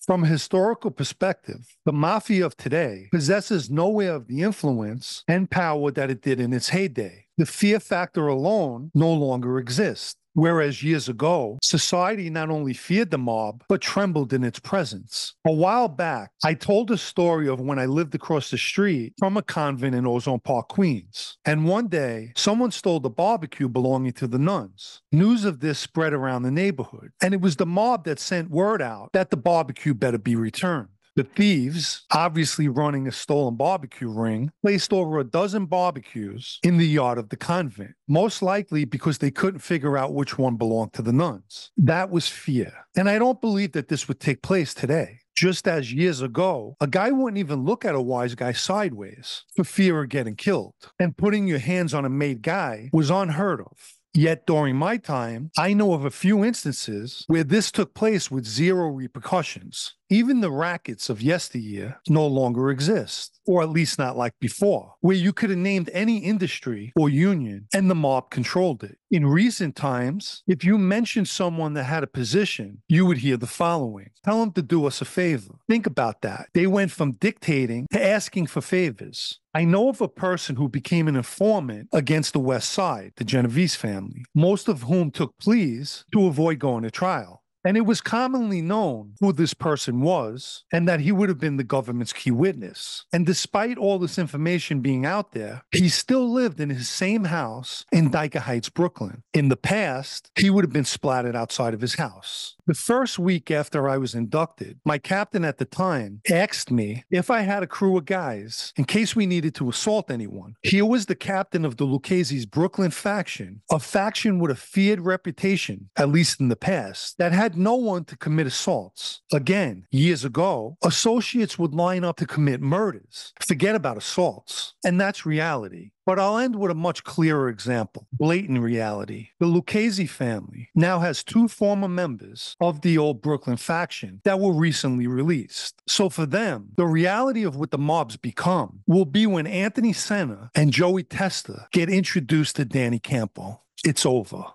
From a historical perspective, the mafia of today possesses nowhere of the influence and power that it did in its heyday. The fear factor alone no longer exists. Whereas years ago, society not only feared the mob, but trembled in its presence. A while back, I told a story of when I lived across the street from a convent in Ozone Park, Queens. And one day, someone stole the barbecue belonging to the nuns. News of this spread around the neighborhood, and it was the mob that sent word out that the barbecue better be returned. The thieves, obviously running a stolen barbecue ring, placed over a dozen barbecues in the yard of the convent, most likely because they couldn't figure out which one belonged to the nuns. That was fear. And I don't believe that this would take place today. Just as years ago, a guy wouldn't even look at a wise guy sideways for fear of getting killed. And putting your hands on a made guy was unheard of. Yet during my time, I know of a few instances where this took place with zero repercussions. Even the rackets of yesteryear no longer exist, or at least not like before, where you could have named any industry or union and the mob controlled it. In recent times, if you mentioned someone that had a position, you would hear the following: tell them to do us a favor. Think about that. They went from dictating to asking for favors. I know of a person who became an informant against the West Side, the Genovese family, most of whom took pleas to avoid going to trial. And it was commonly known who this person was and that he would have been the government's key witness. And despite all this information being out there, he still lived in his same house in Dyker Heights, Brooklyn. In the past, he would have been splattered outside of his house. The first week after I was inducted, my captain at the time asked me if I had a crew of guys in case we needed to assault anyone. Here was the captain of the Lucchese's Brooklyn faction, a faction with a feared reputation, at least in the past, that had no one to commit assaults. Again, years ago, associates would line up to commit murders. Forget about assaults. And that's reality. But I'll end with a much clearer example, blatant reality. The Lucchese family now has two former members of the old Brooklyn faction that were recently released. So for them, the reality of what the mob's become will be when Anthony Senna and Joey Testa get introduced to Danny Campo. It's over.